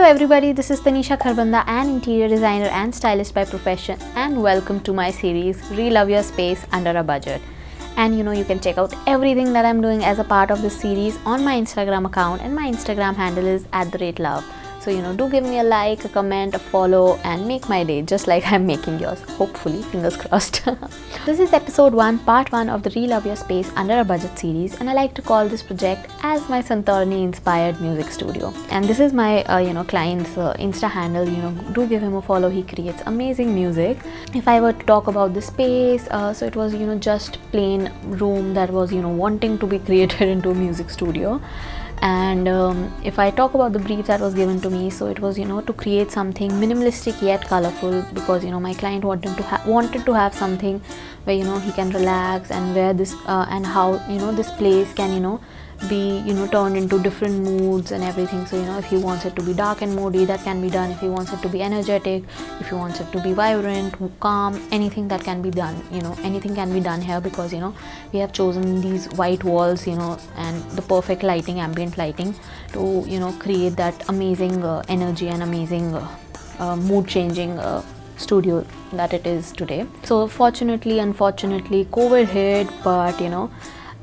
everybody, this is Tanisha, an interior designer and stylist by profession, and welcome to my series Re-Love Your Space Under a Budget. And you can check out everything that I'm doing as a part of this series on my Instagram account, and my Instagram handle is @love. So do give me a like, a comment, a follow, and make my day just like I'm making yours. Hopefully, fingers crossed. This is episode 1, part 1 of the Re-Love Your Space Under a Budget series, and I like to call this project as my Santorini inspired music studio. And this is my client's Insta handle. Do give him a follow. He creates amazing music. If I were to talk about the space, so it was just plain room that was wanting to be created into a music studio. And if I talk about the brief that was given to me, so it was to create something minimalistic yet colorful, because my client wanted to have something where he can relax, and where this and how this place can be turned into different moods and everything. So if he wants it to be dark and moody, that can be done. If he wants it to be energetic, if he wants it to be vibrant, calm, anything that can be done, anything can be done here, because we have chosen these white walls and the perfect lighting, ambient lighting, to create that amazing energy and amazing mood changing studio that it is today. So fortunately, unfortunately, COVID hit, but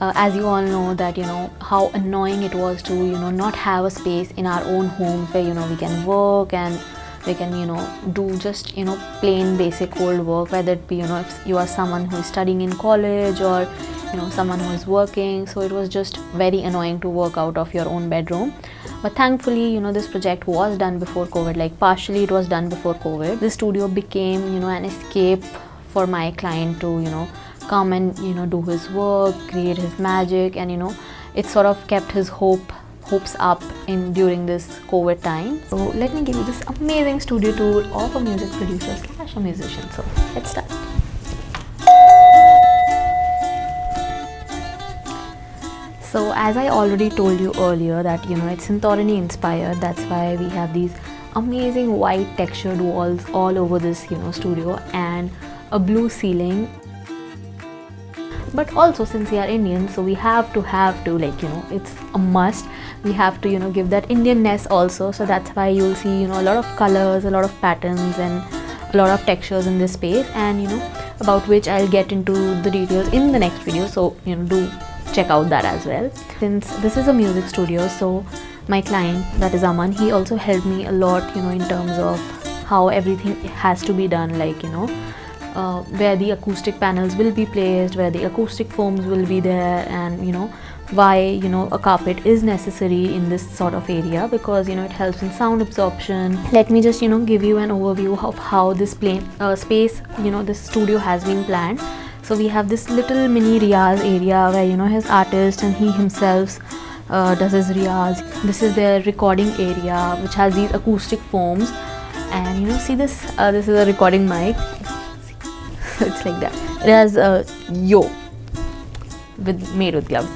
as you all know that how annoying it was to not have a space in our own home where we can work, and we can do just plain basic old work, whether it be if you are someone who is studying in college, or someone who is working. So it was just very annoying to work out of your own bedroom. But thankfully this project was done before COVID, like partially it was done before COVID. The studio became an escape for my client to come and do his work, create his magic, and it sort of kept his hopes up during this COVID time. So let me give you this amazing studio tour of a music producer / a musician. So let's start. So as I already told you earlier that it's Santorini inspired. That's why we have these amazing white textured walls all over this studio, and a blue ceiling. But also, since we are Indian, so we have to it's a must. We have to give that Indianness also. So that's why you'll see a lot of colors, a lot of patterns, and a lot of textures in this space, and about which I'll get into the details in the next video. So do check out that as well. Since this is a music studio, so my client, that is Aman, he also helped me a lot in terms of how everything has to be done, like where the acoustic panels will be placed, where the acoustic foams will be there, and why a carpet is necessary in this sort of area, because it helps in sound absorption. Let me just give you an overview of how this space, this studio has been planned. So we have this little mini riyaz area where his artist and he himself does his riyaz. This is their recording area, which has these acoustic foams, and see this is a recording mic. It's like that. It has a made with gloves.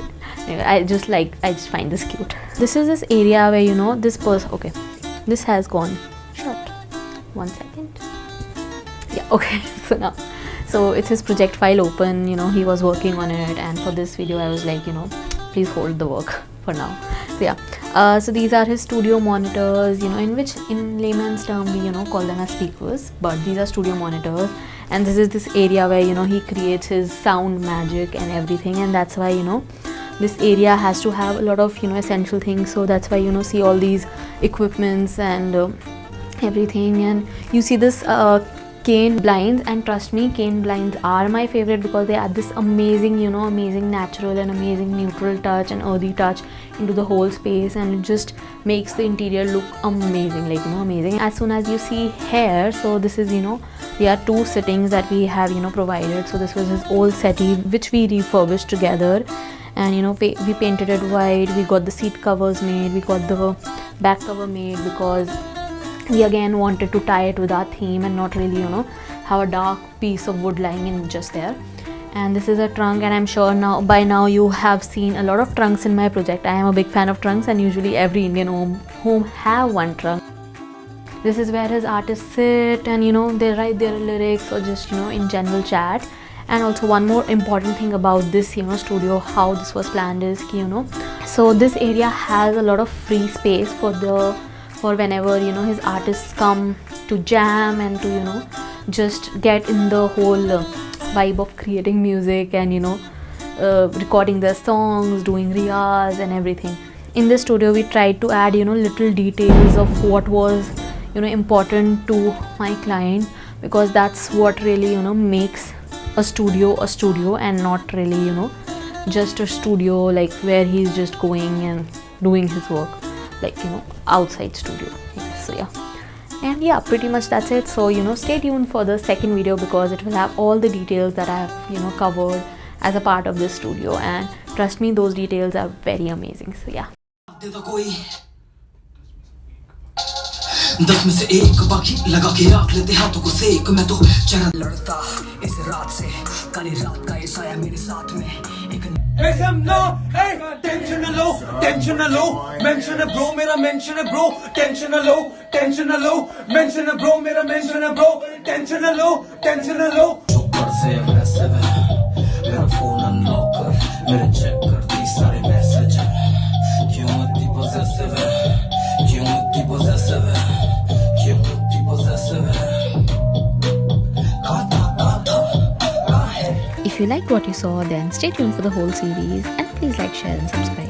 Anyway, I just find this cute. This is this area where this person. Okay, this has gone shut. 1 second. Yeah. Okay. So it's his project file open. He was working on it, and for this video I was like, please hold the work for now. So yeah. So these are his studio monitors. In which, in layman's term, we call them as speakers, but these are studio monitors. And this is this area where he creates his sound magic and everything, and that's why this area has to have a lot of essential things. So that's why see all these equipments and everything. And you see this cane blinds, and trust me, cane blinds are my favorite, because they add this amazing amazing natural and amazing neutral touch and earthy touch into the whole space, and it just makes the interior look amazing, amazing. As soon as you see here, so this is there are 2 sittings that we have provided. So this was his old settee, which we refurbished together, and we painted it white. We got the seat covers made, we got the back cover made, because we again wanted to tie it with our theme and not really have a dark piece of wood lying in just there. And this is a trunk, and I'm sure by now you have seen a lot of trunks in my project. I am a big fan of trunks, and usually every Indian home have one trunk. This is where his artists sit, and they write their lyrics, or just in general chat. And also one more important thing about this studio, how this was planned, is so this area has a lot of free space for the for whenever his artists come to jam and to just get in the whole vibe of creating music and recording their songs, doing riyaz and everything. In the studio we tried to add little details of what was important to my client, because that's what really makes a studio and not really just a studio like where he's just going and doing his work like outside studio. So yeah, and yeah, pretty much that's it. So stay tuned for the second video, because it will have all the details that I have covered as a part of this studio, and trust me, those details are very amazing. So yeah. 10 में से एक बाकी लगा के रख लेते हाथों को सेक मैं तो चरण लड़ता इस रात से काली रात का ये साया मेरे साथ में एक एकदम नो टेंशन न लो मेंशन है ब्रो मेरा मेंशन है ब्रो टेंशन न लो मेंशन है ब्रो मेरा मेंशन है ब्रो टेंशन न लो ऊपर से वैसे मेरा फोन अनलॉक कर मेरे चेक कर दी सारे मैसेज क्यों इतनी पोजेसिव है क्यों इतनी पोजेसिव है If you liked what you saw, then stay tuned for the whole series, and please like, share and subscribe.